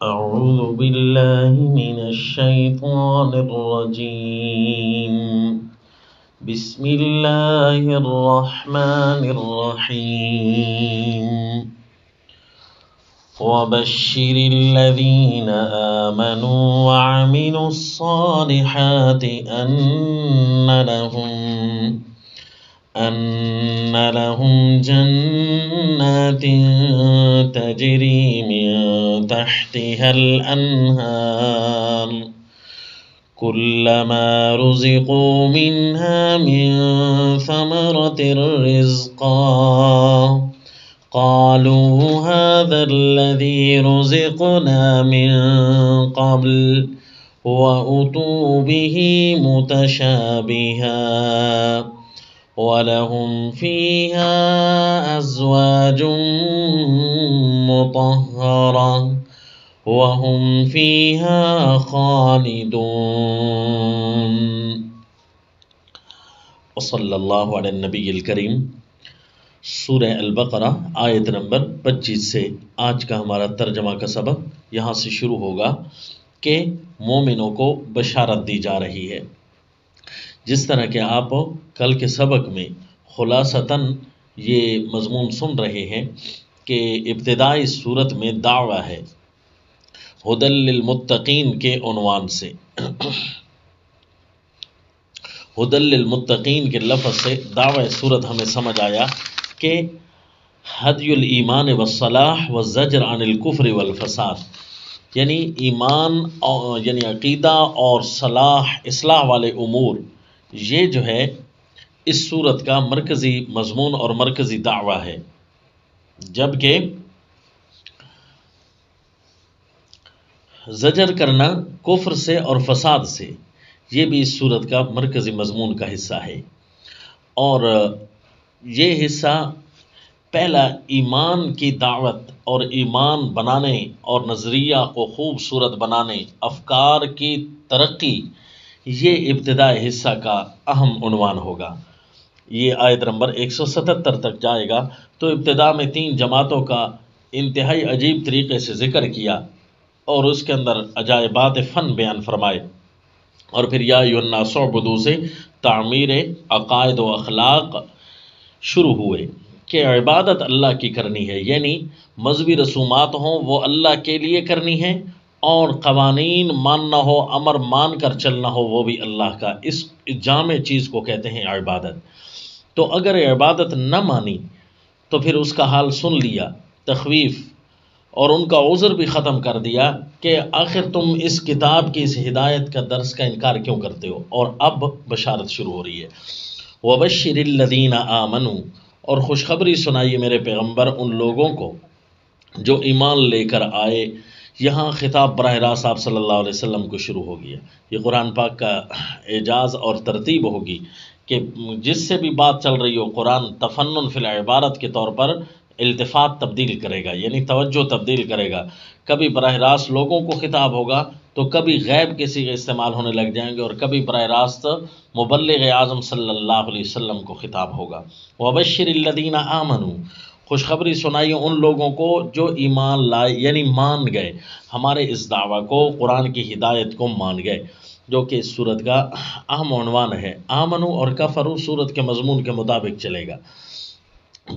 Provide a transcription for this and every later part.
أعوذ بالله من الشيطان الرجيم. بسم الله الرحمن الرحيم. وبشر الذين آمنوا وعملوا الصالحات أن لهم جنات تجري من تحتها الأنهار كلما رزقوا منها من ثمرة رزقا قالوا هذا الذي رزقنا من قبل وأتوا به متشابها وَلَهُمْ فِيهَا أَزْوَاجٌ مُطَهَّرَةٌ وَهُمْ فِيهَا خَالِدُونَ. وصلی اللہ علی النبی الکریم. سورہ البقرہ آیت نمبر 25 سے آج کا ہمارا ترجمہ کا سبق یہاں سے شروع ہوگا کہ مومنوں کو بشارت دی جا رہی ہے. جس طرح کہ آپ کل کے سبق میں خلاصتاً یہ مضمون سن رہے ہیں کہ ابتدائی صورت میں دعویٰ ہے ہدی للمتقین کے عنوان سے. ہدی للمتقین کے لفظ سے دعویٰ صورت ہمیں سمجھ آیا کہ ہدی الایمان والصلاح والزجر عن الکفر والفساد، یعنی ایمان یعنی عقیدہ اور اصلاح والے امور، یہ جو ہے اس صورت کا مرکزی مضمون اور مرکزی دعویٰ ہے. جبکہ زجر کرنا کفر سے اور فساد سے، یہ بھی اس صورت کا مرکزی مضمون کا حصہ ہے. اور یہ حصہ پہلا ایمان کی دعوت اور ایمان بنانے اور نظریہ کو خوبصورت بنانے، افکار کی ترقی، یہ ابتدائی حصہ کا اہم عنوان ہوگا. یہ آیت نمبر 177 تک جائے گا. تو ابتدا میں 3 جماعتوں کا انتہائی عجیب طریقے سے ذکر کیا اور اس کے اندر عجائبات فن بیان فرمائے، اور پھر یا ایھا الناس اعبدوا سے تعمیر عقائد و اخلاق شروع ہوئے کہ عبادت اللہ کی کرنی ہے، یعنی مذہبی رسومات ہوں وہ اللہ کے لیے کرنی ہے، اور قوانین ماننا ہو، امر مان کر چلنا ہو، وہ بھی اللہ کا. اس جامع چیز کو کہتے ہیں عبادت. تو اگر عبادت نہ مانی تو پھر اس کا حال سن لیا، تخویف، اور ان کا عذر بھی ختم کر دیا کہ آخر تم اس کتاب کی اس ہدایت کا درس کا انکار کیوں کرتے ہو. اور اب بشارت شروع ہو رہی ہے. وَبَشِّرِ الَّذِينَ آمَنُوا، اور خوشخبری سنائیے میرے پیغمبر ان لوگوں کو جو ایمان لے کر آئے. یہاں خطاب براہ راست آپ صلی اللہ علیہ وسلم کو شروع ہو گیا. یہ قرآن پاک کا اعجاز اور ترتیب ہوگی کہ جس سے بھی بات چل رہی ہو قرآن تفنن فی العبارت کے طور پر التفات تبدیل کرے گا، یعنی توجہ تبدیل کرے گا. کبھی براہ راست لوگوں کو خطاب ہوگا تو کبھی غیب کے صیغے استعمال ہونے لگ جائیں گے، اور کبھی براہ راست مبلغ اعظم صلی اللہ علیہ وسلم کو خطاب ہوگا. وَبَشِّرِ الَّذِينَ آمَنُوا، خوشخبری سنائیے ان لوگوں کو جو ایمان لائے، یعنی مان گئے ہمارے اس دعویٰ کو، قرآن کی ہدایت کو مان گئے، جو کہ اس صورت کا اہم عنوان ہے. آمنو اور کفرو صورت کے مضمون کے مطابق چلے گا.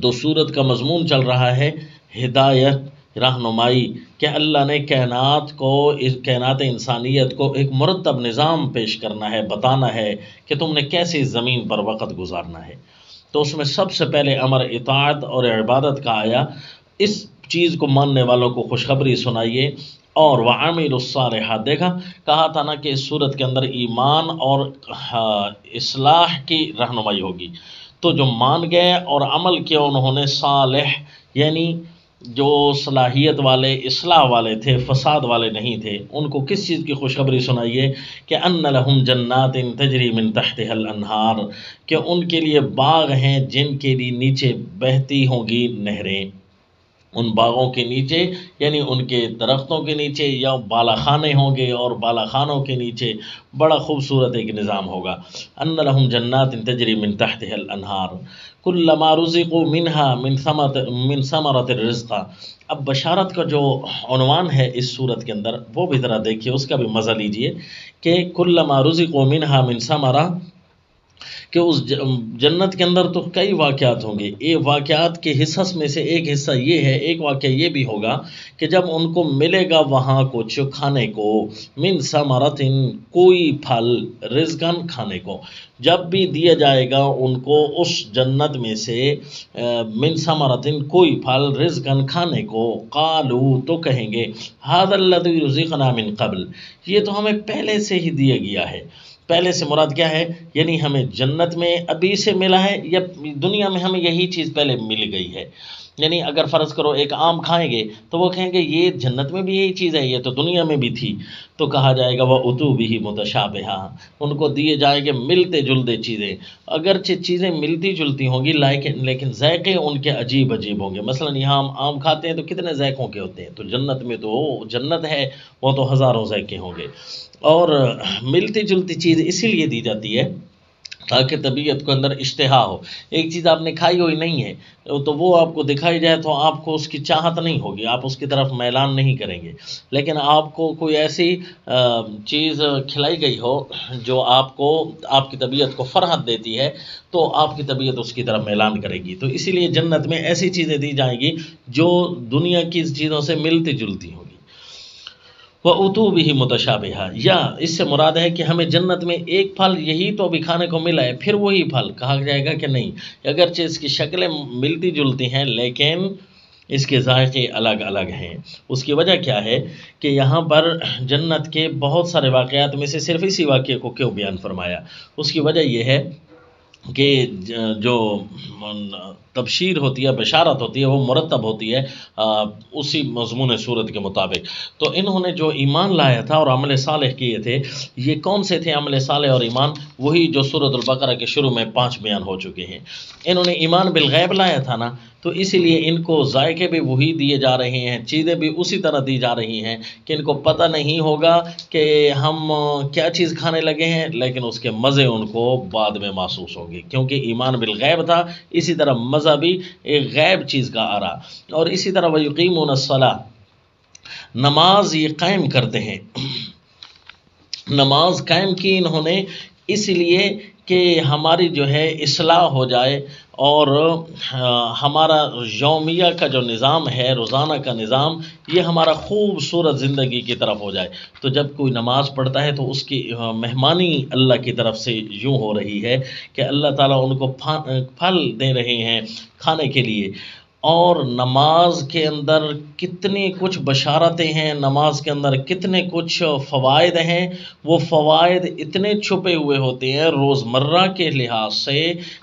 تو صورت کا مضمون چل رہا ہے ہدایت، رہنمائی، کہ اللہ نے کائنات انسانیت کو ایک مرتب نظام پیش کرنا ہے، بتانا ہے کہ تم نے کیسے زمین پر وقت گزارنا ہے. تو اس میں سب سے پہلے امر اطاعت اور عبادت کا آیا. اس چیز کو ماننے والوں کو خوشخبری سنائیے. اور وَعَمِلُوا الصَّالِحَاتِ، دیکھا کہا تھا نا کہ اس صورت کے اندر ایمان اور اصلاح کی رہنمائی ہوگی. تو جو مان گئے اور عمل کیا انہوں نے صالح، یعنی جو صلاحیت والے، اصلاح والے تھے، فساد والے نہیں تھے، ان کو کس چیز کی خوشخبری سنائیے کہ ان لہم جنات تجری من تحتها الانہار، کہ ان کے لیے باغ ہیں جن کے لیے نیچے بہتی ہوں گی نہریں. ان باغوں کے نیچے، یعنی ان کے درختوں کے نیچے، یا بالا خانے ہوں گے اور بالا خانوں کے نیچے بڑا خوبصورت ایک نظام ہوگا۔ ان لہم جنات تجری من تحتها الانہار کلما رزقوا منها من ثمرۃ الرزق۔ اب بشارت کا جو عنوان ہے اس صورت کے اندر وہ بھی ذرا دیکھیے، اس کا بھی مزہ لیجئے کہ کلما رزقوا منها من ثمرۃ، کہ اس جنت کے اندر تو کئی واقعات ہوں گے، یہ واقعات کے حصص میں سے ایک حصہ یہ ہے، ایک واقعہ یہ بھی ہوگا کہ جب ان کو ملے گا وہاں کچھ کھانے کو، من ثمرۃ کوئی پھل، رزقن کھانے کو، جب بھی دیا جائے گا ان کو اس جنت میں سے من ثمرۃ کوئی پھل، رزقن کھانے کو، قالوا تو کہیں گے ھذا الذی رزقنا من قبل، یہ تو ہمیں پہلے سے ہی دیا گیا ہے۔ پہلے سے مراد کیا ہے؟ یعنی ہمیں جنت میں ابھی سے ملا ہے یا دنیا میں ہمیں یہی چیز پہلے مل گئی ہے؟ یعنی اگر فرض کرو ایک آم کھائیں گے تو وہ کہیں گے یہ جنت میں بھی یہی چیز ہے، یہ تو دنیا میں بھی تھی، تو کہا جائے گا وَأُتُوا بِهِ مُتَشَابِهًا، ان کو دیے جائیں گے ملتے جلتے چیزیں، اگرچہ چیزیں ملتی جلتی ہوں گی لیکن ذائقے ان کے عجیب عجیب ہوں گے۔ مثلا یہاں ہم آم کھاتے ہیں تو کتنے ذائقوں کے ہوتے ہیں، تو جنت میں تو جنت ہے، وہ تو ہزاروں ذائقے ہوں گے۔ اور ملتی جلتی چیز اسی لیے دی جاتی ہے تاکہ طبیعت کو اندر اشتہا ہو۔ ایک چیز آپ نے کھائی ہوئی نہیں ہے تو وہ آپ کو دکھائی جائے تو آپ کو اس کی چاہت نہیں ہوگی، آپ اس کی طرف میلان نہیں کریں گے، لیکن آپ کو کوئی ایسی چیز کھلائی گئی ہو جو آپ کو آپ کی طبیعت کو فرحت دیتی ہے تو آپ کی طبیعت اس کی طرف میلان کرے گی۔ تو اسی لیے جنت میں ایسی چیزیں دی جائیں گی جو دنیا کی چیزوں سے ملتی جلتی ہوں گی۔ وَأُتُوا بِهِ مُتَشَابِهًا، یا اس سے مراد ہے کہ ہمیں جنت میں ایک پھل یہی تو ابھی کھانے کو ملا ہے، پھر وہی پھل کہا جائے گا کہ نہیں، اگرچہ اس کی شکلیں ملتی جلتی ہیں لیکن اس کے ذائقے الگ الگ ہیں۔ اس کی وجہ کیا ہے کہ یہاں پر جنت کے بہت سارے واقعات میں سے صرف اسی واقعے کو کیوں بیان فرمایا؟ اس کی وجہ یہ ہے کہ جو تبشیر ہوتی ہے، بشارت ہوتی ہے، وہ مرتب ہوتی ہے اسی مضمون صورت کے مطابق۔ تو انہوں نے جو ایمان لایا تھا اور عمل صالح کیے تھے، یہ کون سے تھے عمل صالح اور ایمان؟ وہی جو سورۃ البقرہ کے شروع میں 5 بیان ہو چکے ہیں۔ انہوں نے ایمان بالغیب لایا تھا نا، تو اسی لیے ان کو ذائقے بھی وہی دیے جا رہے ہیں، چیزیں بھی اسی طرح دی جا رہی ہیں کہ ان کو پتہ نہیں ہوگا کہ ہم کیا چیز کھانے لگے ہیں، لیکن اس کے مزے ان کو بعد میں محسوس ہوں گے، کیونکہ ایمان بالغیب تھا۔ اسی طرح مزہ بھی ایک غیب چیز کا آ رہا۔ اور اسی طرح وَيُقِيمُونَ الصَّلَاةَ، نماز یہ قائم کرتے ہیں۔ نماز قائم کی انہوں نے اس لیے کہ ہماری جو ہے اصلاح ہو جائے اور ہمارا یومیہ کا جو نظام ہے، روزانہ کا نظام، یہ ہمارا خوبصورت زندگی کی طرف ہو جائے۔ تو جب کوئی نماز پڑھتا ہے تو اس کی مہمانی اللہ کی طرف سے یوں ہو رہی ہے کہ اللہ تعالیٰ ان کو پھل دے رہے ہیں کھانے کے لیے۔ اور نماز کے اندر کتنی کچھ بشارتیں ہیں، نماز کے اندر کتنے کچھ فوائد ہیں، وہ فوائد اتنے چھپے ہوئے ہوتے ہیں روزمرہ کے لحاظ سے،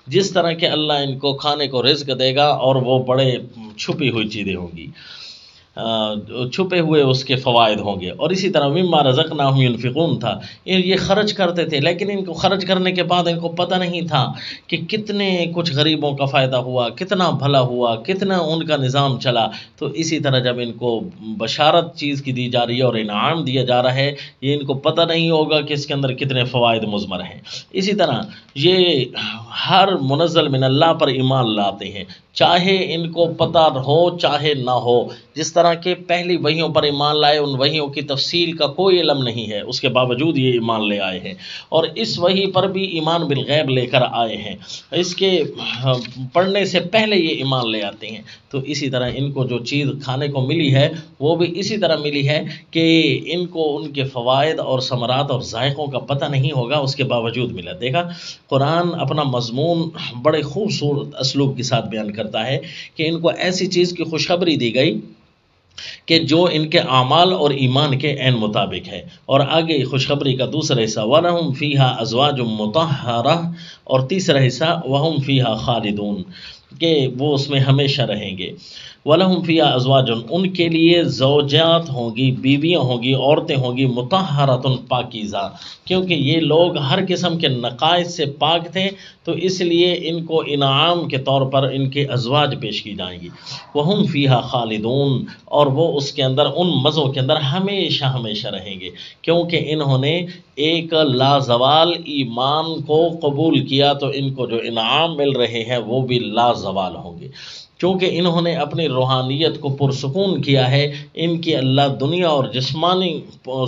جس طرح کہ اللہ ان کو کھانے کو رزق دے گا اور وہ بڑے چھپی ہوئی چیزیں ہوں گی، چھپے ہوئے اس کے فوائد ہوں گے۔ اور اسی طرح مما رزقناہم ينفقون تھا، یہ خرچ کرتے تھے، لیکن ان کو خرچ کرنے کے بعد ان کو پتہ نہیں تھا کہ کتنے کچھ غریبوں کا فائدہ ہوا، کتنا بھلا ہوا، کتنا ان کا نظام چلا۔ تو اسی طرح جب ان کو بشارت چیز کی دی جا رہی ہے اور انعام دیا جا رہا ہے، یہ ان کو پتہ نہیں ہوگا کہ اس کے اندر کتنے فوائد مضمر ہیں۔ اسی طرح یہ ہر منزل من اللہ پر ایمان لاتے ہیں، چاہے ان کو پتہ ہو چاہے نہ ہو۔ جس طرح کہ پہلی وحیوں پر ایمان لائے، ان وحیوں کی تفصیل کا کوئی علم نہیں ہے، اس کے باوجود یہ ایمان لے آئے ہیں، اور اس وحی پر بھی ایمان بالغیب لے کر آئے ہیں، اس کے پڑھنے سے پہلے یہ ایمان لے آتے ہیں۔ تو اسی طرح ان کو جو چیز کھانے کو ملی ہے وہ بھی اسی طرح ملی ہے کہ ان کو ان کے فوائد اور ثمرات اور ذائقوں کا پتہ نہیں ہوگا، اس کے باوجود ملا۔ دیکھا قرآن اپنا مضمون بڑے خوبصورت اسلوب کے ساتھ بیان کرتا ہے کہ ان کو ایسی چیز کی خوشخبری دی گئی کہ جو ان کے اعمال اور ایمان کے عین مطابق ہے۔ اور آگے خوشخبری کا دوسرا حصہ وَلَهُمْ فِيهَا أَزْوَاجٌ مُطَهَّرَةٌ، اور تیسرا حصہ وَهُمْ فِيهَا خَالِدُونَ، کہ وہ اس میں ہمیشہ رہیں گے۔ وَلَهُمْ فِيهَا أَزْوَاجٌ، ان کے لیے زوجات ہوں گی، بیویاں ہوں گی، عورتیں ہوں گی، مطہرۃ پاکیزہ، کیونکہ یہ لوگ ہر قسم کے نقائص سے پاک تھے تو اس لیے ان کو انعام کے طور پر ان کے ازواج پیش کی جائیں گی۔ وَهُمْ فِيهَا خَالِدُونَ، اور وہ اس کے اندر ان مزوں کے اندر ہمیشہ ہمیشہ رہیں گے، کیونکہ انہوں نے ایک لازوال ایمان کو قبول کیا تو ان کو جو انعام مل رہے ہیں وہ بھی لازوال ہوں گے، چونکہ انہوں نے اپنی روحانیت کو پرسکون کیا ہے، ان کی اللہ دنیا اور جسمانی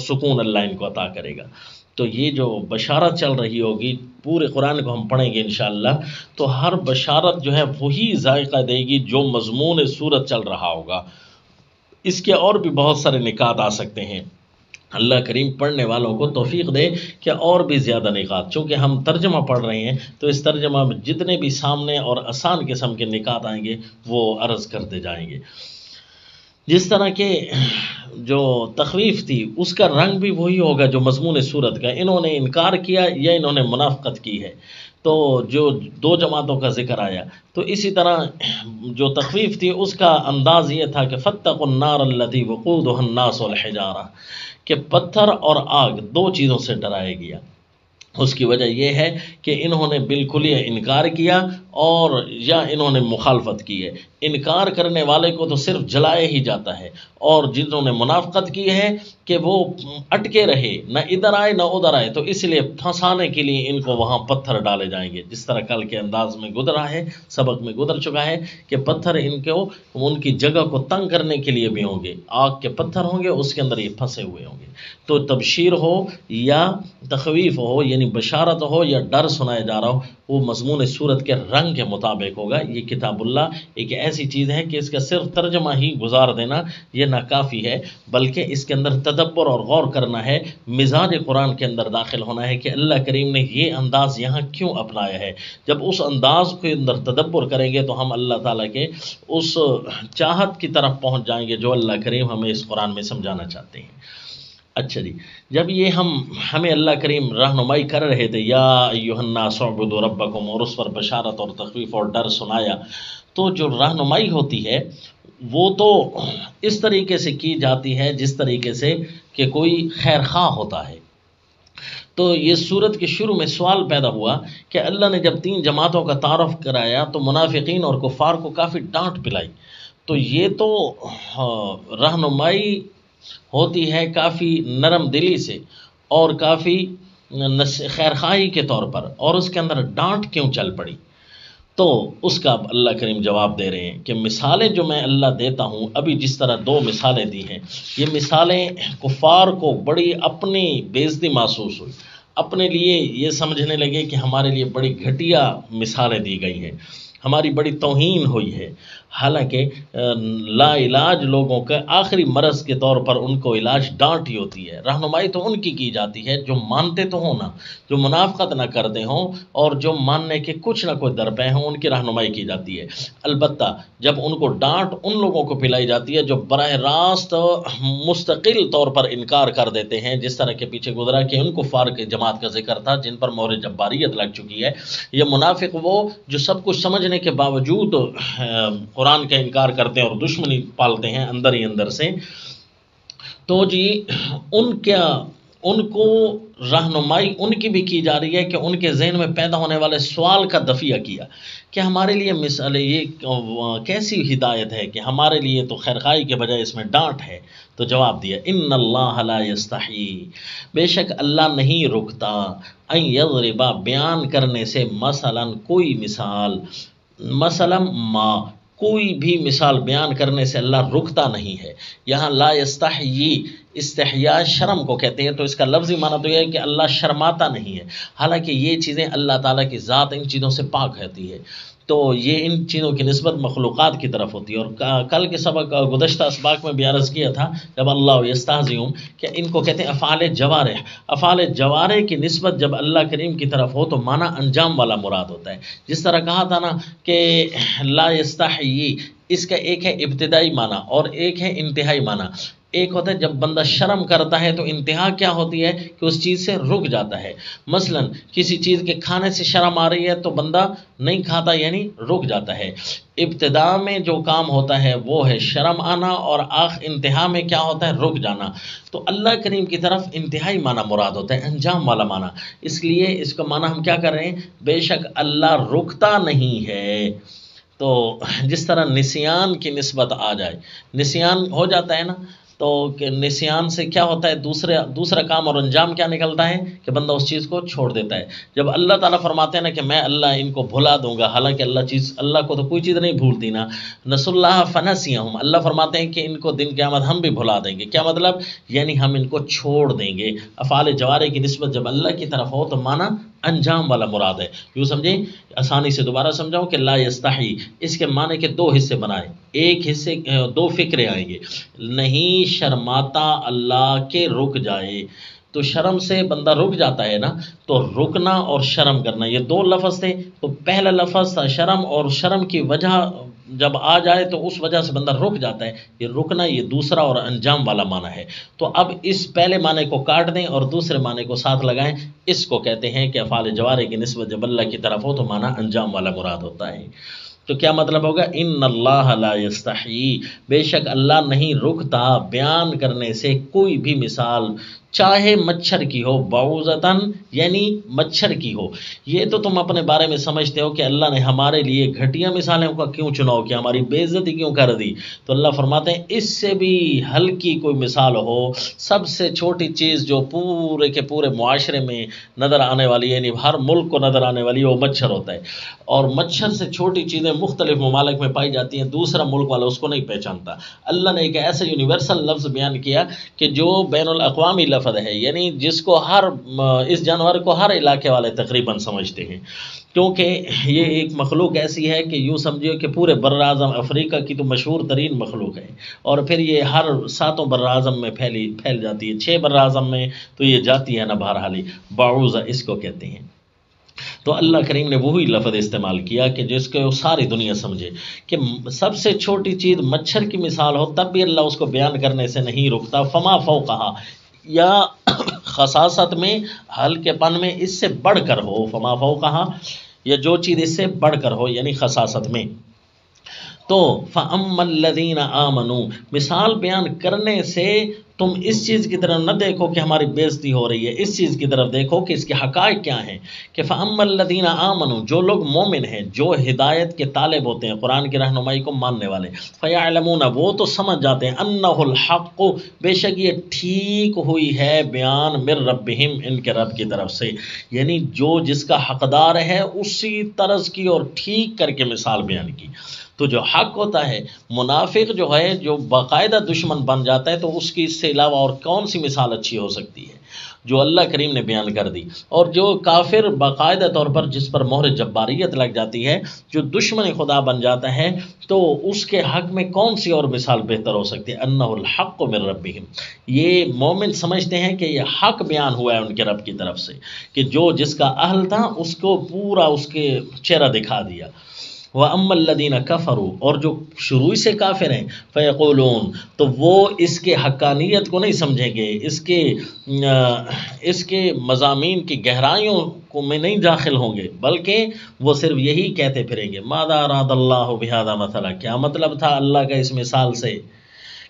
سکون اللہ ان کو عطا کرے گا۔ تو یہ جو بشارت چل رہی ہوگی، پورے قرآن کو ہم پڑھیں گے انشاءاللہ، تو ہر بشارت جو ہے وہی ذائقہ دے گی جو مضمون سورت چل رہا ہوگا۔ اس کے اور بھی بہت سارے نکات آ سکتے ہیں، اللہ کریم پڑھنے والوں کو توفیق دے کہ اور بھی زیادہ نکات، چونکہ ہم ترجمہ پڑھ رہے ہیں تو اس ترجمہ میں جتنے بھی سامنے اور آسان قسم کے نکات آئیں گے وہ عرض کرتے جائیں گے۔ جس طرح کے جو تخویف تھی اس کا رنگ بھی وہی ہوگا جو مضمون صورت کا، انہوں نے انکار کیا یا انہوں نے منافقت کی ہے، تو جو دو جماعتوں کا ذکر آیا، تو اسی طرح جو تخویف تھی اس کا انداز یہ تھا کہ فاتقوا النار التي وقودها الناس والحجارہ، کہ پتھر اور آگ دو چیزوں سے ڈرایا گیا۔ اس کی وجہ یہ ہے کہ انہوں نے بالکل ہی انکار کیا اور یا انہوں نے مخالفت کی ہے۔ انکار کرنے والے کو تو صرف جلایا ہی جاتا ہے، اور جنہوں نے منافقت کی ہے کہ وہ اٹکے رہے، نہ ادھر آئے نہ ادھر آئے، تو اس لیے پھنسانے کے لیے ان کو وہاں پتھر ڈالے جائیں گے، جس طرح کل کے انداز میں گزرا ہے، سبق میں گزر چکا ہے کہ پتھر ان کی جگہ کو تنگ کرنے کے لیے بھی ہوں گے، آگ کے پتھر ہوں گے، اس کے اندر یہ پھنسے ہوئے ہوں گے۔ تو تبشیر ہو یا تخویف ہو، یعنی بشارت ہو یا ڈر سنایا جا رہا ہو، وہ مضمون صورت کے رنگ کے مطابق ہوگا۔ یہ کتاب اللہ ایک ایسی چیز ہے کہ اس کا صرف ترجمہ ہی گزار دینا یہ ناکافی ہے، بلکہ اس کے اندر تدبر اور غور کرنا ہے، مزاج قرآن کے اندر داخل ہونا ہے کہ اللہ کریم نے یہ انداز یہاں کیوں اپنایا ہے۔ جب اس انداز کے اندر تدبر کریں گے تو ہم اللہ تعالیٰ کے اس چاہت کی طرف پہنچ جائیں گے جو اللہ کریم ہمیں اس قرآن میں سمجھانا چاہتے ہیں۔ اچھا جی، جب یہ ہمیں اللہ کریم رہنمائی کر رہے تھے یا ایھا الناس اعبدوا ربکم، اور اس پر بشارت اور تخویف اور ڈر سنایا، تو جو رہنمائی ہوتی ہے وہ تو اس طریقے سے کی جاتی ہے جس طریقے سے کہ کوئی خیر خواہ ہوتا ہے۔ تو یہ صورت کے شروع میں سوال پیدا ہوا کہ اللہ نے جب 3 جماعتوں کا تعارف کرایا تو منافقین اور کفار کو کافی ڈانٹ پلائی، تو یہ تو رہنمائی ہوتی ہے کافی نرم دلی سے اور کافی خیرخواہی کے طور پر، اور اس کے اندر ڈانٹ کیوں چل پڑی؟ تو اس کا اللہ کریم جواب دے رہے ہیں کہ مثالیں جو میں اللہ دیتا ہوں، ابھی جس طرح 2 مثالیں دی ہیں، یہ مثالیں کفار کو بڑی اپنی بےعزتی محسوس ہوئی، اپنے لیے یہ سمجھنے لگے کہ ہمارے لیے بڑی گھٹیا مثالیں دی گئی ہیں، ہماری بڑی توہین ہوئی ہے۔ حالانکہ لا علاج لوگوں کے آخری مرض کے طور پر ان کو علاج ڈانٹ ہی ہوتی ہے، رہنمائی تو ان کی جاتی ہے جو مانتے تو ہوں نا، جو منافقت نہ کرتے ہوں اور جو ماننے کے کچھ نہ کوئی درپے ہوں، ان کی رہنمائی کی جاتی ہے۔ البتہ جب ان کو ڈانٹ ان لوگوں کو پلائی جاتی ہے جو براہ راست مستقل طور پر انکار کر دیتے ہیں، جس طرح کے پیچھے گزرا کہ ان کفار کی جماعت کا ذکر تھا جن پر مہر جباریت لگ چکی ہے، یہ منافق وہ جو سب کچھ سمجھنے کے باوجود قرآن کا انکار کرتے ہیں اور دشمنی پالتے ہیں اندر ہی اندر سے۔ تو جی ان کو رہنمائی ان کی بھی کی جا رہی ہے کہ ان کے ذہن میں پیدا ہونے والے سوال کا دفیہ کیا کہ ہمارے لیے مثال یہ کیسی ہدایت ہے کہ ہمارے لیے تو خیرخواہی کے بجائے اس میں ڈانٹ ہے۔ تو جواب دیا ان اللہ لا یستحی، بے شک اللہ نہیں رکتا، ان یضرب بیان کرنے سے، مثلا کوئی مثال، مثلا ما کوئی بھی مثال بیان کرنے سے اللہ رکتا نہیں ہے۔ یہاں لا یستحیی استحیاء شرم کو کہتے ہیں، تو اس کا لفظی معنی تو یہ ہے کہ اللہ شرماتا نہیں ہے، حالانکہ یہ چیزیں اللہ تعالیٰ کی ذات ان چیزوں سے پاک رہتی ہے، تو یہ ان چیزوں کی نسبت مخلوقات کی طرف ہوتی ہے۔ اور کل کے سبق گزشتہ اسباق میں بھی عرض کیا تھا جب اللہ یستہزئون کہ ان کو کہتے ہیں افعال جوارح، افعال جوارح کی نسبت جب اللہ کریم کی طرف ہو تو معنی انجام والا مراد ہوتا ہے۔ جس طرح کہا تھا نا کہ لا یستحیی اس کا ایک ہے ابتدائی معنی اور ایک ہے انتہائی معنی۔ ایک ہوتا ہے جب بندہ شرم کرتا ہے تو انتہا کیا ہوتی ہے کہ اس چیز سے رک جاتا ہے۔ مثلا کسی چیز کے کھانے سے شرم آ رہی ہے تو بندہ نہیں کھاتا، یعنی رک جاتا ہے۔ ابتدا میں جو کام ہوتا ہے وہ ہے شرم آنا، اور انتہا میں کیا ہوتا ہے؟ رک جانا۔ تو اللہ کریم کی طرف انتہائی معنی مراد ہوتا ہے، انجام والا معنی۔ اس لیے اس کا معنی ہم کیا کر رہے ہیں؟ بے شک اللہ رکتا نہیں ہے۔ تو جس طرح نسیان کی نسبت آ جائے، نسیان ہو جاتا ہے نا، تو کہ نسیان سے کیا ہوتا ہے؟ دوسرا کام اور انجام کیا نکلتا ہے کہ بندہ اس چیز کو چھوڑ دیتا ہے۔ جب اللہ تعالیٰ فرماتے ہیں نا کہ میں اللہ ان کو بھلا دوں گا، حالانکہ اللہ کو تو کوئی چیز نہیں بھولتی نا، نسوا اللہ فنسیہم، اللہ فرماتے ہیں کہ ان کو دن قیامت ہم بھی بھلا دیں گے۔ کیا مطلب؟ یعنی ہم ان کو چھوڑ دیں گے۔ افعال جوارح کی نسبت جب اللہ کی طرف ہو تو معنی انجام والا مراد ہے۔ یوں سمجھیں، آسانی سے دوبارہ سمجھاؤں کہ لا یستحی، اس کے معنی کے دو حصے بنائے، ایک حصے دو فکرے آئیں گے۔ نہیں شرماتا اللہ کے رک جائے، تو شرم سے بندہ رک جاتا ہے نا، تو رکنا اور شرم کرنا یہ دو لفظ تھے۔ تو پہلا لفظ تھا شرم، اور شرم کی وجہ جب آ جائے تو اس وجہ سے بندہ رک جاتا ہے، یہ رکنا یہ دوسرا اور انجام والا معنی ہے۔ تو اب اس پہلے معنی کو کاٹ دیں اور دوسرے معنی کو ساتھ لگائیں، اس کو کہتے ہیں کہ افعال جوارح کی نسبت جب اللہ کی طرف ہو تو معنی انجام والا مراد ہوتا ہے۔ تو کیا مطلب ہوگا؟ ان اللہ لا یستحی، بے شک اللہ نہیں رکتا بیان کرنے سے کوئی بھی مثال، چاہے مچھر کی ہو، بعوضتاً یعنی مچھر کی ہو۔ یہ تو تم اپنے بارے میں سمجھتے ہو کہ اللہ نے ہمارے لیے گھٹیا مثالوں کا کیوں چناؤ کیا، ہماری بے عزتی کیوں کر دی؟ تو اللہ فرماتے ہیں اس سے بھی ہلکی کوئی مثال ہو، سب سے چھوٹی چیز جو پورے کے پورے معاشرے میں نظر آنے والی، یعنی ہر ملک کو نظر آنے والی، وہ مچھر ہوتا ہے۔ اور مچھر سے چھوٹی چیزیں مختلف ممالک میں پائی جاتی ہیں، دوسرا ملک والا اس کو نہیں پہچانتا۔ اللہ نے ایک ایسا یونیورسل لفظ بیان کیا کہ جو بین الاقوامی لفظ ہے، یعنی جس کو اس جانور کو ہر علاقے والے تقریباً سمجھتے ہیں، کیونکہ یہ ایک مخلوق ایسی ہے کہ یوں سمجھو کہ پورے براعظم افریقہ کی تو مشہور ترین مخلوق ہے، اور پھر یہ ہر 7 براعظم میں پھیل جاتی ہے، 6 براعظم میں تو یہ جاتی ہے نا، بہرحال بعوضہ اس کو کہتے ہیں۔ تو اللہ کریم نے وہی لفظ استعمال کیا کہ جس کو ساری دنیا سمجھے، کہ سب سے چھوٹی چیز مچھر کی مثال ہو تب بھی اللہ اس کو بیان کرنے سے نہیں رکتا۔ فما فوقہا، یا خصاصت میں، ہلکے پن میں اس سے بڑھ کر ہو، فما فوقہا، یا جو چیز اس سے بڑھ کر ہو یعنی خصاصت میں۔ تو فَأَمَّا الَّذِينَ آمَنُوا، مثال بیان کرنے سے تم اس چیز کی طرف نہ دیکھو کہ ہماری بے عزتی ہو رہی ہے، اس چیز کی طرف دیکھو کہ اس کے حقائق کیا ہیں، کہ فَأَمَّا الَّذِينَ آمَنُوا، جو لوگ مومن ہیں، جو ہدایت کے طالب ہوتے ہیں، قرآن کی رہنمائی کو ماننے والے، فَيَعْلَمُونَ، وہ تو سمجھ جاتے ہیں، أَنَّهُ الْحَقُّ، بے شک یہ ٹھیک ہوئی ہے بیان، مِن ربہم، ان کے رب کی طرف سے، یعنی جو جس کا حقدار ہے اسی طرز کی اور ٹھیک کر کے مثال بیان کی۔ تو جو حق ہوتا ہے، منافق جو ہے جو باقاعدہ دشمن بن جاتا ہے، تو اس کی اس سے علاوہ اور کون سی مثال اچھی ہو سکتی ہے جو اللہ کریم نے بیان کر دی؟ اور جو کافر باقاعدہ طور پر جس پر مہر جباریت لگ جاتی ہے، جو دشمن خدا بن جاتا ہے، تو اس کے حق میں کون سی اور مثال بہتر ہو سکتی ہے؟ انہ الحق من ربہم، یہ مومن سمجھتے ہیں کہ یہ حق بیان ہوا ہے ان کے رب کی طرف سے، کہ جو جس کا اہل تھا اس کو پورا اس کے چہرہ دکھا دیا۔ وَأَمَّا الَّذِينَ كَفَرُوا، اور جو شروع سے کافر ہیں، فَيَقُولُونَ، تو وہ اس کے حقانیت کو نہیں سمجھیں گے، اس کے مضامین کی گہرائیوں کو میں نہیں داخل ہوں گے، بلکہ وہ صرف یہی کہتے پھریں گے، ماذا اراد اللہ بہذا مثلا، کیا مطلب تھا اللہ کا اس مثال سے،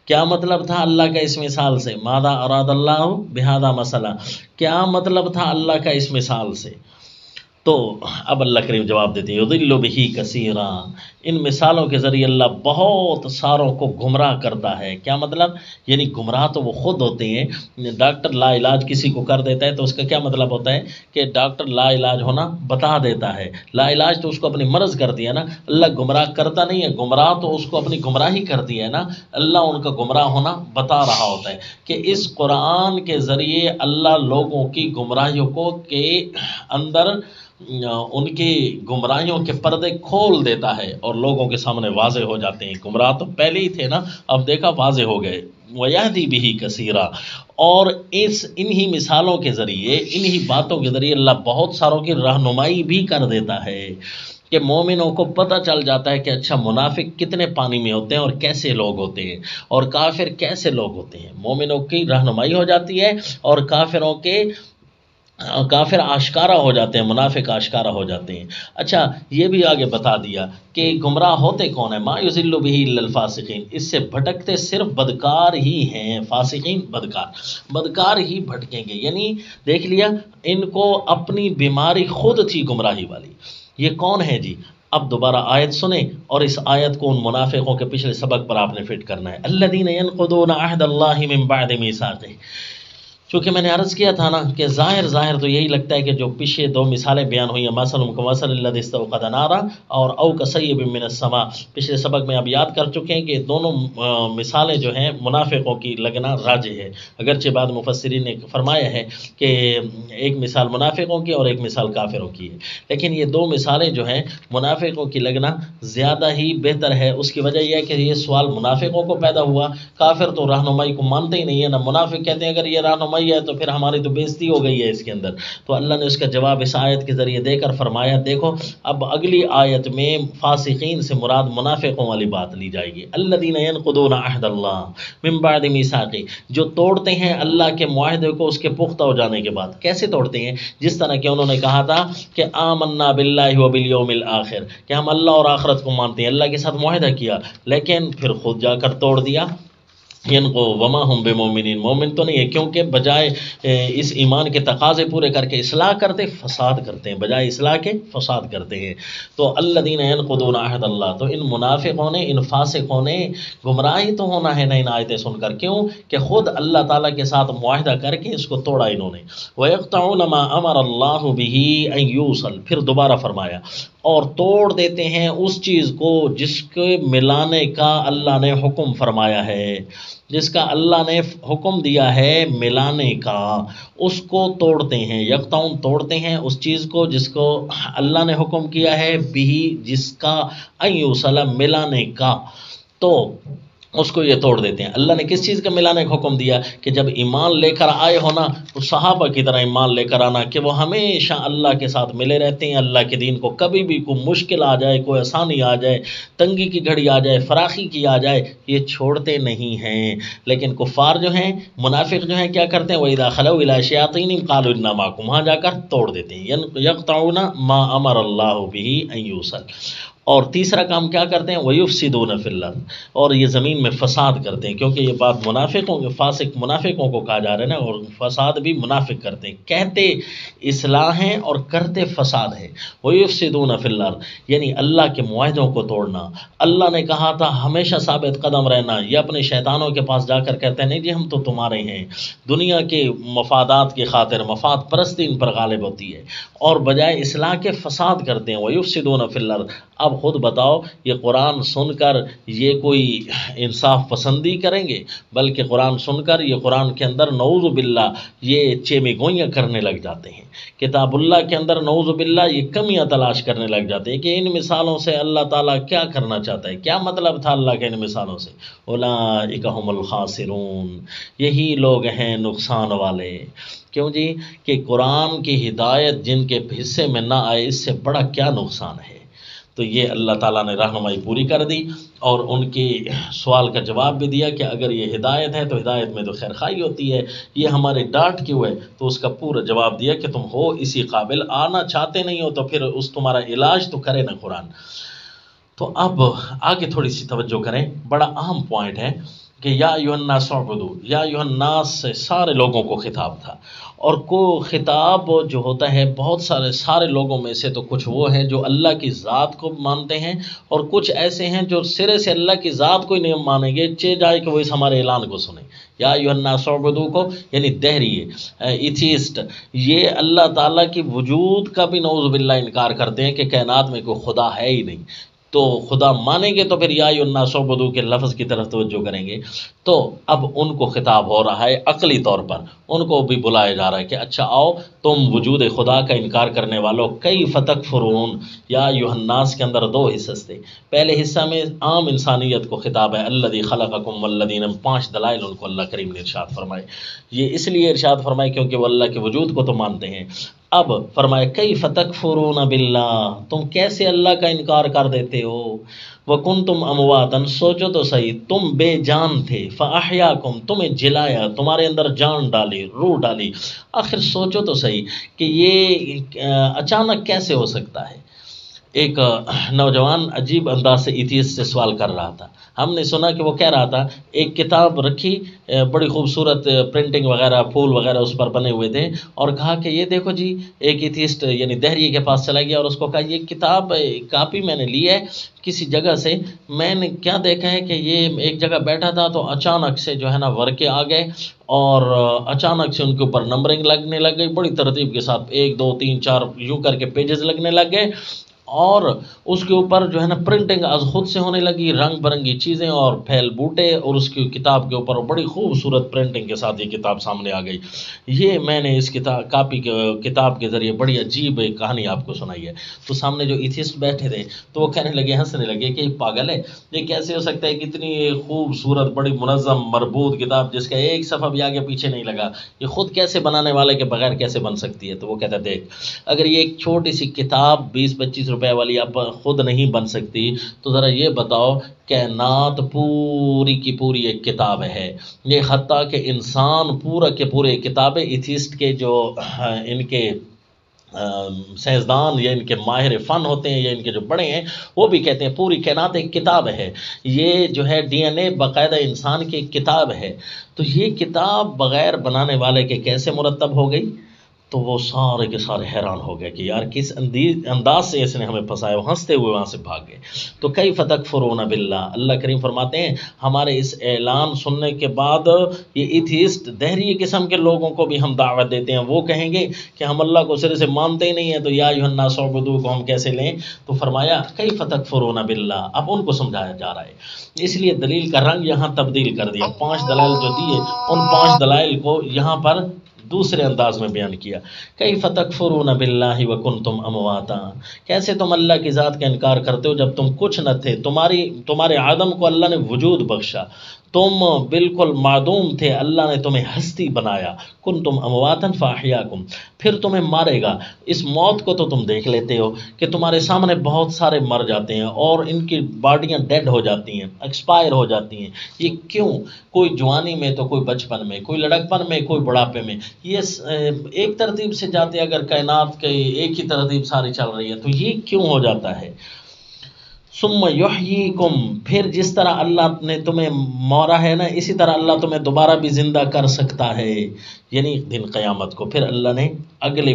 کیا مطلب تھا اللہ کا اس مثال سے، ماذا اراد اللہ بہذا مثلا، کیا مطلب تھا اللہ کا اس مثال سے۔ تو اب اللہ کریم جواب دیتے ہیں، یضل بہ کثیرا، ان مثالوں کے ذریعے اللہ بہت ساروں کو گمراہ کرتا ہے۔ کیا مطلب؟ یعنی گمراہ تو وہ خود ہوتے ہیں۔ ڈاکٹر لا علاج کسی کو کر دیتا ہے تو اس کا کیا مطلب ہوتا ہے کہ ڈاکٹر لا علاج ہونا بتا دیتا ہے، لا علاج تو اس کو اپنی مرض کر دیا نا، اللہ گمراہ کرتا نہیں ہے، گمراہ تو اس کو اپنی گمراہی کر دی ہے نا، اللہ ان کا گمراہ ہونا بتا رہا ہوتا ہے، کہ اس قرآن کے ذریعے اللہ لوگوں کی گمراہیوں کو کے اندر ان کی گمراہیوں کے پردے کھول دیتا ہے اور لوگوں کے سامنے واضح ہو جاتے ہیں۔ گمراہ تو پہلے ہی تھے نا، اب دیکھا واضح ہو گئے۔ وَيَهْدِي بِهِ كَثِيرًا، اور انہی مثالوں کے ذریعے، انہی باتوں کے ذریعے اللہ بہت ساروں کی رہنمائی بھی کر دیتا ہے۔ کہ مومنوں کو پتہ چل جاتا ہے کہ اچھا منافق کتنے پانی میں ہوتے ہیں اور کیسے لوگ ہوتے ہیں، اور کافر کیسے لوگ ہوتے ہیں۔ مومنوں کی رہنمائی ہو جاتی ہے اور کافر آشکارا ہو جاتے ہیں، منافق آشکارا ہو جاتے ہیں۔ اچھا یہ بھی آگے بتا دیا کہ گمراہ ہوتے کون ہیں، ما یضل بہ الا الفاسقین، اس سے بھٹکتے صرف بدکار ہی ہیں، فاسقین بدکار ہی بھٹکیں گے۔ یعنی دیکھ لیا، ان کو اپنی بیماری خود تھی گمراہی والی۔ یہ کون ہے جی؟ اب دوبارہ آیت سنیں اور اس آیت کو ان منافقوں کے پچھلے سبق پر آپ نے فٹ کرنا ہے۔ الذین ینقضون عہد اللہ من بعد میثاقہ، چونکہ میں نے عرض کیا تھا نا کہ ظاہر تو یہی لگتا ہے کہ جو پیچھے دو مثالیں بیان ہوئی ہیں، مثل کمثل الذی استوقد نارا اور او کصیب من السماء، پچھلے سبق میں اب یاد کر چکے ہیں کہ دونوں مثالیں جو ہیں منافقوں کی لگنا راجح ہے، اگرچہ بعد مفسرین نے فرمایا ہے کہ ایک مثال منافقوں کی اور ایک مثال کافروں کی ہے، لیکن یہ دو مثالیں جو ہیں منافقوں کی لگنا زیادہ ہی بہتر ہے۔ اس کی وجہ یہ ہے کہ یہ سوال منافقوں کو پیدا ہوا، کافر تو رہنمائی کو مانتے ہی نہیں ہے نا، منافق کہتے ہیں اگر یہ رہنمائی ہے تو پھر ہماری تو بےزتی ہو گئی ہے اس کے اندر۔ تو اللہ نے اس کا جواب اس آیت کے ذریعے دے کر فرمایا، دیکھو اب اگلی آیت میں فاسقین سے مراد منافقوں والی بات لی جائے گی۔ الذین ینقضون عہد اللہ من بعد میثاقہ، جو توڑتے ہیں اللہ کے معاہدے کو اس کے پختہ ہو جانے کے بعد۔ کیسے توڑتے ہیں؟ جس طرح کہ انہوں نے کہا تھا کہ آمنا باللہ وبالیوم الآخر، کہ ہم اللہ اور آخرت کو مانتے ہیں، اللہ کے ساتھ معاہدہ کیا، لیکن پھر خود جا کر توڑ دیا۔ وما ہم بمومنین، مومن تو نہیں ہے، کیونکہ بجائے اس ایمان کے تقاضے پورے کر کے اصلاح کرتے فساد کرتے ہیں، بجائے اصلاح کے فساد کرتے ہیں۔ تو الذین ینقضون عہد اللہ، تو ان منافقوں نے، ان فاسقوں نے گمراہی تو ہونا ہے نا ان آیتیں سن کر، کیوں کہ خود اللہ تعالیٰ کے ساتھ معاہدہ کر کے اس کو توڑا انہوں نے۔ وَيَقْطَعُونَ مَا أَمَرَ اللَّهُ بِهِ أَن يُوصَلَ، پھر دوبارہ فرمایا اور توڑ دیتے ہیں اس چیز کو جس کے ملانے کا اللہ نے حکم فرمایا ہے، جس کا اللہ نے حکم دیا ہے ملانے کا، اس کو توڑتے ہیں۔ یقطعون، توڑتے ہیں اس چیز کو جس کو اللہ نے حکم کیا ہے، بھی جس کا ان یوصل، ملانے کا، تو اس کو یہ توڑ دیتے ہیں۔ اللہ نے کس چیز کا ملانے کا حکم دیا؟ کہ جب ایمان لے کر آئے ہونا، اس صحابہ کی طرح ایمان لے کر آنا کہ وہ ہمیشہ اللہ کے ساتھ ملے رہتے ہیں، اللہ کے دین کو کبھی بھی کوئی مشکل آ جائے، کوئی آسانی آ جائے، تنگی کی گھڑی آ جائے، فراخی کی آ جائے، یہ چھوڑتے نہیں ہیں۔ لیکن کفار جو ہیں، منافق جو ہیں، کیا کرتے ہیں؟ وَإِذَا خَلَوْا إِلَىٰ شَيَاطِينِهِمْ قَالُوا إِنَّا مَعَكُمْ، وہاں جا کر توڑ دیتے ہیں۔ يَقْطَعُونَ مَا أَمَرَ اللَّهُ بِهِ أَن يُوصَلَ۔ اور تیسرا کام کیا کرتے ہیں؟ وَيُفْسِدُونَ فِي الْأَرْضِ، اور یہ زمین میں فساد کرتے ہیں، کیونکہ یہ بات منافقوں کے، فاسق منافقوں کو کہا جا رہا ہے نا، اور فساد بھی منافق کرتے ہیں، کہتے اصلاح ہیں اور کرتے فساد ہے۔ وَيُفْسِدُونَ فِي الْأَرْضِ، یعنی اللہ کے معاہدوں کو توڑنا۔ اللہ نے کہا تھا ہمیشہ ثابت قدم رہنا، یہ اپنے شیطانوں کے پاس جا کر کہتے ہیں نہیں جی ہم تو تمہارے ہیں، دنیا کے مفادات کی خاطر مفاد پرستی ان پر غالب ہوتی ہے، اور بجائے اصلاح کے فساد کرتے ہیں۔ وَيُفْسِدُونَ فِي الْأَرْضِ، اب خود بتاؤ یہ قرآن سن کر یہ کوئی انصاف پسندی کریں گے؟ بلکہ قرآن سن کر یہ قرآن کے اندر نعوذ باللہ یہ چیمی گوئیاں کرنے لگ جاتے ہیں، کتاب اللہ کے اندر نعوذ باللہ یہ کمیاں تلاش کرنے لگ جاتے ہیں کہ ان مثالوں سے اللہ تعالیٰ کیا کرنا چاہتا ہے، کیا مطلب تھا اللہ کے ان مثالوں سے۔ اولئک هم الخاسرون، یہی لوگ ہیں نقصان والے۔ کیوں جی؟ کہ قرآن کی ہدایت جن کے حصے میں نہ آئے، اس سے بڑا کیا نقصان ہے۔ تو یہ اللہ تعالیٰ نے رہنمائی پوری کر دی اور ان کے سوال کا جواب بھی دیا کہ اگر یہ ہدایت ہے تو ہدایت میں تو خیر خواہی ہوتی ہے، یہ ہمارے ڈانٹ کیوں ہے؟ تو اس کا پورا جواب دیا کہ تم ہو اسی قابل، آنا چاہتے نہیں ہو تو پھر اس تمہارا علاج تو کرے نا قرآن۔ تو اب آگے تھوڑی سی توجہ کریں، بڑا اہم پوائنٹ ہے کہ یا ایھا الناس اعبدوا، یا ایھا الناس سے سارے لوگوں کو خطاب تھا، اور کو خطاب جو ہوتا ہے بہت سارے لوگوں میں سے تو کچھ وہ ہیں جو اللہ کی ذات کو مانتے ہیں، اور کچھ ایسے ہیں جو سرے سے اللہ کی ذات کو ہی نہیں مانیں گے، چہ جائے کہ وہ اس ہمارے اعلان کو سنیں۔ یا ایھا الناس اعبدوا کو یعنی دہریے، ایتھیسٹ، یہ اللہ تعالیٰ کی وجود کا بھی نعوذ باللہ انکار کرتے ہیں کہ کائنات میں کوئی خدا ہے ہی نہیں۔ تو خدا مانیں گے تو پھر یا ایھا الناس اعبدوا کے لفظ کی طرف توجہ کریں گے۔ تو اب ان کو خطاب ہو رہا ہے عقلی طور پر، ان کو بھی بلایا جا رہا ہے کہ اچھا آؤ تم وجود خدا کا انکار کرنے والوں، کیف تکفرون۔ یا ایھا الناس کے اندر دو حصے تھے، پہلے حصہ میں عام انسانیت کو خطاب ہے، الذی خلقکم والذین، 5 دلائل ان کو اللہ کریم نے ارشاد فرمائے، یہ اس لیے ارشاد فرمائے کیونکہ وہ اللہ کے وجود کو تو مانتے ہیں۔ اب فرمایا کیف تکفرون باللہ، تم کیسے اللہ کا انکار کر دیتے ہو، وکنتم امواتا، سوچو تو صحیح تم بے جان تھے، فاحیاکم، تمہیں جلایا، تمہارے اندر جان ڈالی، روح ڈالی۔ آخر سوچو تو صحیح کہ یہ اچانک کیسے ہو سکتا ہے۔ ایک نوجوان عجیب انداز سے ایتھیسٹ سے سوال کر رہا تھا، ہم نے سنا کہ وہ کہہ رہا تھا ایک کتاب رکھی، بڑی خوبصورت پرنٹنگ وغیرہ پھول وغیرہ اس پر بنے ہوئے تھے، اور کہا کہ یہ دیکھو جی، ایک ایتھیسٹ یعنی دہریے کے پاس چلا گیا اور اس کو کہا یہ کتاب کاپی میں نے لی ہے کسی جگہ سے، میں نے کیا دیکھا ہے کہ یہ ایک جگہ بیٹھا تھا تو اچانک سے جو ہے نا ورقے آ گئے اور اچانک سے ان کے اوپر نمبرنگ لگنے لگ گئی بڑی ترتیب کے ساتھ، 1 2 3 4 یوں کر کے پیجز لگنے لگ گئے، اور اس کے اوپر جو ہے نا پرنٹنگ از خود سے ہونے لگی، رنگ برنگی چیزیں اور پھیل بوٹے، اور اس کی کتاب کے اوپر بڑی خوبصورت پرنٹنگ کے ساتھ یہ کتاب سامنے آ گئی۔ یہ میں نے اس کتاب کے ذریعے بڑی عجیب ایک کہانی آپ کو سنائی ہے۔ تو سامنے جو ایتھیسٹ بیٹھے تھے تو وہ کہنے لگے، ہنسنے لگے کہ یہ پاگل ہے، یہ کیسے ہو سکتا ہے، کتنی خوبصورت بڑی منظم مربوط کتاب جس کا ایک صفحہ بھی آگے پیچھے نہیں لگا، یہ خود کیسے بنانے والے کے بغیر کیسے بن سکتی ہے؟ تو وہ کہتا ہے دیکھ، اگر یہ ایک چھوٹی سی کتاب 20-25 روپے والی آپ خود نہیں بن سکتی تو ذرا یہ بتاؤ کائنات پوری کی پوری ایک کتاب ہے، یہ حتیٰ کہ انسان پورا کے پورے کتابیں ایتھیسٹ کے جو ان کے سائنسدان یا ان کے ماہر فن ہوتے ہیں یا ان کے جو بڑے ہیں وہ بھی کہتے ہیں پوری کائنات ایک کتاب ہے، یہ جو ہے ڈی این اے باقاعدہ انسان کی ایک کتاب ہے، تو یہ کتاب بغیر بنانے والے کے کیسے مرتب ہو گئی؟ تو وہ سارے کے سارے حیران ہو گئے کہ یار کس انداز سے اس نے ہمیں پھنسایا، وہ ہنستے ہوئے وہاں سے بھاگ گئے۔ تو کیف تکفرون باللہ، اللہ کریم فرماتے ہیں ہمارے اس اعلان سننے کے بعد یہ ایتھیسٹ دہریے قسم کے لوگوں کو بھی ہم دعوت دیتے ہیں، وہ کہیں گے کہ ہم اللہ کو سرے سے مانتے ہی نہیں ہیں، تو یا ایھا الناس اعبدوا کو ہم کیسے لیں؟ تو فرمایا کیف تکفرون باللہ، اب ان کو سمجھایا جا رہا ہے، اس لیے دلیل کا رنگ یہاں تبدیل کر دیا، 5 دلائل جو دیے ان 5 دلائل کو یہاں پر دوسرے انداز میں بیان کیا۔ کیف تکفرون باللہ وکنتم امواتا، کیسے تم اللہ کی ذات کا انکار کرتے ہو جب تم کچھ نہ تھے، تمہارے عدم کو اللہ نے وجود بخشا، تم بالکل معدوم تھے، اللہ نے تمہیں ہستی بنایا، کنتم امواتا فاحیاکم، پھر تمہیں مارے گا۔ اس موت کو تو تم دیکھ لیتے ہو کہ تمہارے سامنے بہت سارے مر جاتے ہیں اور ان کی باڈیاں ڈیڈ ہو جاتی ہیں، ایکسپائر ہو جاتی ہیں، یہ کیوں؟ کوئی جوانی میں تو کوئی بچپن میں، کوئی لڑکپن میں، کوئی بڑھاپے میں، یہ ایک ترتیب سے جاتے، اگر کائنات کے ایک ہی ترتیب ساری چل رہی ہے تو یہ کیوں ہو جاتا ہے؟ ثم یحییکم، پھر جس طرح اللہ نے تمہیں مارا ہے نا اسی طرح اللہ تمہیں دوبارہ بھی زندہ کر سکتا ہے، یعنی دن قیامت کو۔ پھر اللہ نے اگلی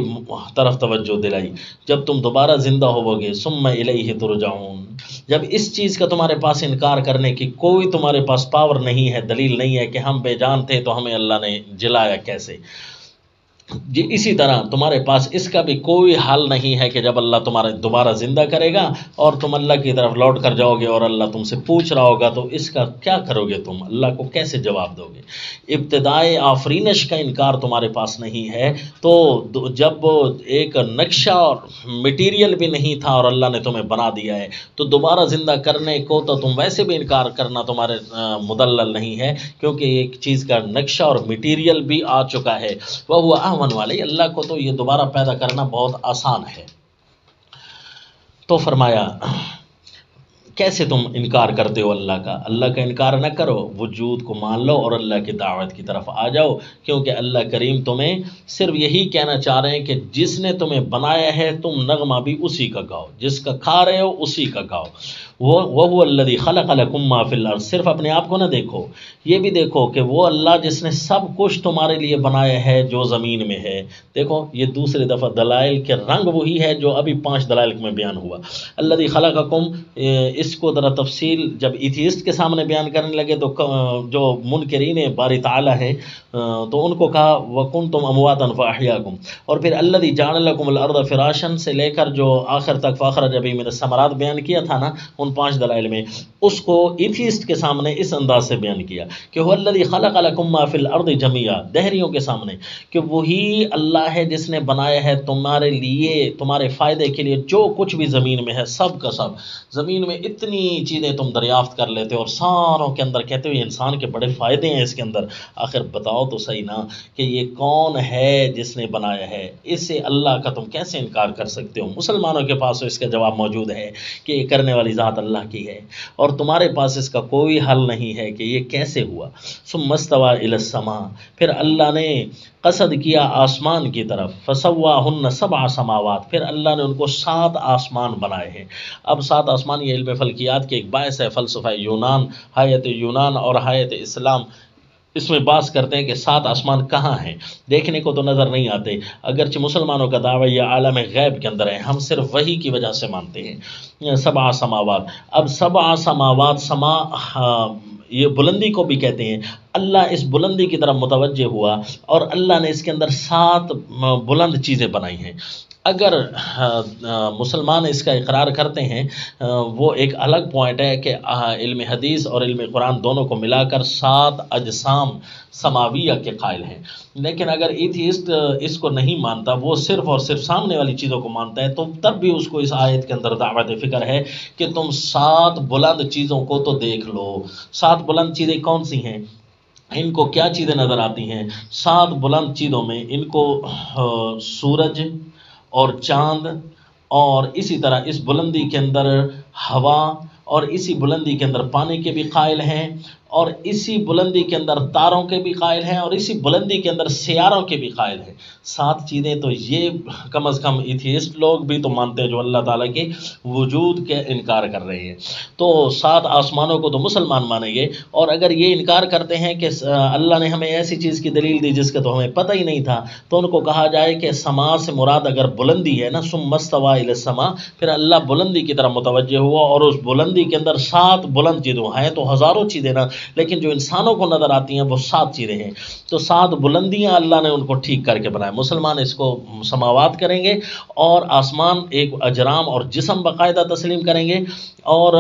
طرف توجہ دلائی، جب تم دوبارہ زندہ ہوو گے، ثم الیہ ترجعون، جب اس چیز کا تمہارے پاس انکار کرنے کی کوئی تمہارے پاس پاور نہیں ہے، دلیل نہیں ہے کہ ہم بے جان تھے تو ہمیں اللہ نے جلایا کیسے، جی اسی طرح تمہارے پاس اس کا بھی کوئی حل نہیں ہے کہ جب اللہ تمہارے دوبارہ زندہ کرے گا اور تم اللہ کی طرف لوٹ کر جاؤ گے اور اللہ تم سے پوچھ رہا ہوگا تو اس کا کیا کرو گے، تم اللہ کو کیسے جواب دو گے؟ ابتدائے آفرینش کا انکار تمہارے پاس نہیں ہے، تو جب ایک نقشہ اور مٹیریل بھی نہیں تھا اور اللہ نے تمہیں بنا دیا ہے تو دوبارہ زندہ کرنے کو تو تم ویسے بھی انکار کرنا تمہارے مدلل نہیں ہے، کیونکہ ایک چیز کا نقشہ اور مٹیریل بھی آ چکا ہے، وہ اہون والے، اللہ کو تو یہ دوبارہ پیدا کرنا بہت آسان ہے۔ تو فرمایا کیسے تم انکار کرتے ہو اللہ کا؟ اللہ کا انکار نہ کرو، وجود کو مان لو اور اللہ کی دعوت کی طرف آ جاؤ، کیونکہ اللہ کریم تمہیں صرف یہی کہنا چاہ رہے ہیں کہ جس نے تمہیں بنایا ہے تم نغمہ بھی اسی کا گاؤ، جس کا کھا رہے ہو اسی کا گاؤ۔ وَهُوَ الَّذِي خَلَقَ لَكُم مَّا فِي الْأَرْضِ، صرف اپنے آپ کو نہ دیکھو، یہ بھی دیکھو کہ وہ اللہ جس نے سب کچھ تمہارے لیے بنایا ہے جو زمین میں ہے۔ دیکھو یہ دوسری دفعہ دلائل کے رنگ وہی ہے جو ابھی 5 دلائل میں بیان ہوا۔ الَّذِي خَلَقَكُم، اس کو ذرا تفصیل جب ایتھیسٹ کے سامنے بیان کرنے لگے تو جو منکرین باری تعالیٰ ہے تو ان کو کہا وَكُنْتُمْ أَمْوَاتًا فَأَحْيَاكُمْ، اور پھر الَّذِي جَعَلَ لَكُمُ الْأَرْضَ فِرَاشًا سے لے کر جو آخر تک فَأَخْرَجَ بِهِ مِنَ الثَّمَرَاتِ بیان کیا تھا نا ان 5 دلائل میں، اس کو ایتھیسٹ کے سامنے اس انداز سے بیان کیا کہ هُوَ الَّذِي خَلَقَ لَكُم مَّا فِي الْأَرْضِ جَمِيعًا، دہریوں کے سامنے کہ وہی اللہ ہے جس نے بنایا ہے تمہارے لیے، تمہارے فائدے کے لیے جو کچھ بھی زمین میں ہے، سب کا سب۔ زمین میں اتنی چیزیں تم دریافت کر لیتے ہو اور ساروں کے اندر کہتے ہو یہ انسان کے بڑے فائدے ہیں اس کے اندر، آخر بتاؤ تو صحیح نا کہ یہ کون ہے جس نے بنایا ہے، اس سے اللہ کا تم کیسے انکار کر سکتے ہو؟ مسلمانوں کے پاس اس کا جواب موجود ہے کہ یہ کرنے والی ذات اللہ کی ہے، اور تمہارے پاس اس کا کوئی حل نہیں ہے کہ یہ کیسے ہوا۔ ثم استوى الى السماء، پھر اللہ نے قصد کیا آسمان کی طرف، فسواہن سبع سماوات، پھر اللہ نے ان کو 7 آسمان بنائے ہیں۔ اب 7 آسمان یہ علم فلکیات کے ایک باعث ہے، فلسفہ یونان، حیات یونان اور حیات اسلام اس میں بحث کرتے ہیں کہ 7 آسمان کہاں ہیں، دیکھنے کو تو نظر نہیں آتے، اگرچہ مسلمانوں کا دعویٰ یہ عالم غیب کے اندر ہے، ہم صرف وحی کی وجہ سے مانتے ہیں۔ 7 سماوات، اب 7 سماوات، سما یہ بلندی کو بھی کہتے ہیں، اللہ اس بلندی کی طرف متوجہ ہوا اور اللہ نے اس کے اندر 7 بلند چیزیں بنائی ہیں۔ اگر مسلمان اس کا اقرار کرتے ہیں، وہ ایک الگ پوائنٹ ہے کہ علم حدیث اور علم قرآن دونوں کو ملا کر 7 اجسام سماویہ کے قائل ہیں، لیکن اگر ایتھیسٹ اس کو نہیں مانتا، وہ صرف اور صرف سامنے والی چیزوں کو مانتا ہے، تو تب بھی اس کو اس آیت کے اندر دعوت فکر ہے کہ تم 7 بلند چیزوں کو تو دیکھ لو۔ 7 بلند چیزیں کون سی ہیں؟ ان کو کیا چیزیں نظر آتی ہیں؟ 7 بلند چیزوں میں ان کو سورج اور چاند، اور اسی طرح اس بلندی کے اندر ہوا، اور اسی بلندی کے اندر پانی کے بھی قائل ہیں، اور اسی بلندی کے اندر تاروں کے بھی قائل ہیں، اور اسی بلندی کے اندر سیاروں کے بھی قائل ہیں۔ 7 چیزیں تو یہ کم از کم ایتھیسٹ لوگ بھی تو مانتے ہیں جو اللہ تعالیٰ کے وجود کے انکار کر رہے ہیں۔ تو 7 آسمانوں کو تو مسلمان مانیں گے، اور اگر یہ انکار کرتے ہیں کہ اللہ نے ہمیں ایسی چیز کی دلیل دی جس کا تو ہمیں پتہ ہی نہیں تھا، تو ان کو کہا جائے کہ سما سے مراد اگر بلندی ہے نا، ثم استوى الى السماء، پھر اللہ بلندی کی طرف متوجہ ہوا اور اس بلندی کے اندر 7 بلند چیزیں ہیں، تو ہزاروں چیزیں نا، لیکن جو انسانوں کو نظر آتی ہیں وہ 7 چیزیں ہیں، تو 7 بلندیاں اللہ نے ان کو ٹھیک کر کے بنایا۔ مسلمان اس کو سماوات کریں گے، اور آسمان ایک اجرام اور جسم باقاعدہ تسلیم کریں گے، اور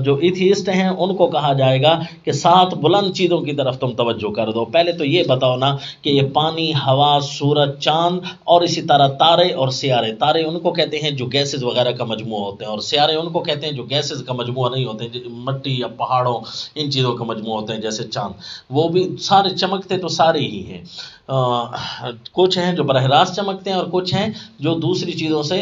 جو ایتھیسٹ ہیں ان کو کہا جائے گا کہ 7 بلند چیزوں کی طرف تم توجہ کر دو۔ پہلے تو یہ بتاؤ نا کہ یہ پانی، ہوا، سورج، چاند، اور اسی طرح تارے اور سیارے، تارے ان کو کہتے ہیں جو گیسز وغیرہ کا مجموعہ ہوتے ہیں، اور سیارے ان کو کہتے ہیں جو گیسز کا مجموعہ نہیں ہوتے ہیں، مٹی یا پہاڑوں ان چیزوں کا مجموعہ ہوتے ہیں، جیسے چاند، وہ بھی سارے چمکتے تو سارے ہی ہیں، کچھ ہیں جو براہ راست چمکتے ہیں اور کچھ ہیں جو دوسری چیزوں سے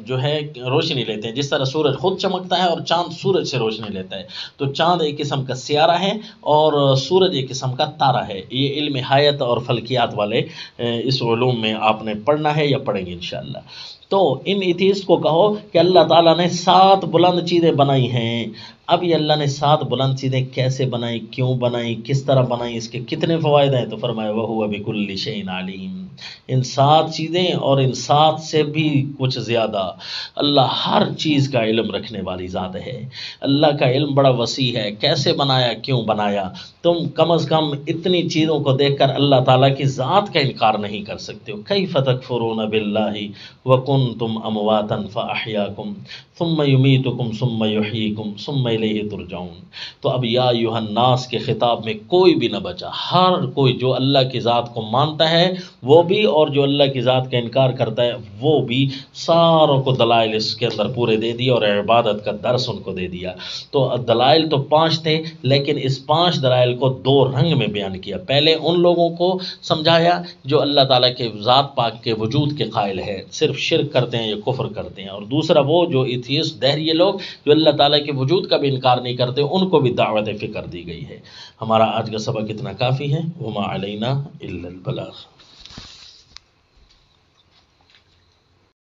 جو ہے روشنی لیتے ہیں، جس طرح سورج خود چمکتا ہے اور چاند سورج سے روشنی لیتا ہے، تو چاند ایک قسم کا سیارہ ہے اور سورج ایک قسم کا تارہ ہے۔ یہ علم حیات اور فلکیات والے اس علوم میں آپ نے پڑھنا ہے یا پڑھیں گے انشاءاللہ۔ تو ان ایتھیسٹ کو کہو کہ اللہ تعالیٰ نے 7 بلند چیزیں بنائی ہیں۔ اب یہ اللہ نے 7 بلند چیزیں کیسے بنائی، کیوں بنائی، کس طرح بنائی، اس کے کتنے فوائد ہیں؟ تو فرمایا وَهُوَ بِكُلِّ شَيْءٍ عَلِيمٌ، ان 7 چیزیں اور ان 7 سے بھی کچھ زیادہ، اللہ ہر چیز کا علم رکھنے والی ذات ہے۔ اللہ کا علم بڑا وسیع ہے، کیسے بنایا، کیوں بنایا، تم کم از کم اتنی چیزوں کو دیکھ کر اللہ تعالیٰ کی ذات کا انکار نہیں کر سکتے ہو۔ کیف تکفرون باللہ وکنتم امواتا فاحیاکم ثم یمیتکم ثم یحییکم ثم الیہ ترجعون۔ تو اب یا ایھا الناس کے خطاب میں کوئی بھی نہ بچا، ہر کوئی جو اللہ کی ذات کو مانتا ہے وہ بھی، اور جو اللہ کی ذات کا انکار کرتا ہے وہ بھی، ساروں کو دلائل اس کے اندر پورے دے دیا اور عبادت کا درس ان کو دے دیا۔ تو دلائل تو 5 تھے، لیکن اس 5 دلائل کو 2 رنگ میں بیان کیا۔ پہلے ان لوگوں کو سمجھایا جو اللہ تعالیٰ کے ذات پاک کے وجود کے قائل ہے، صرف شرک کرتے ہیں یا کفر کرتے ہیں، اور دوسرا وہ جو ایتھیسٹ دہریے لوگ جو اللہ تعالیٰ کے وجود کا بھی انکار نہیں کرتے، ان کو بھی دعوت فکر دی گئی ہے۔ ہمارا آج کا سبق اتنا کافی ہے۔ وما علینا الا البلاغ۔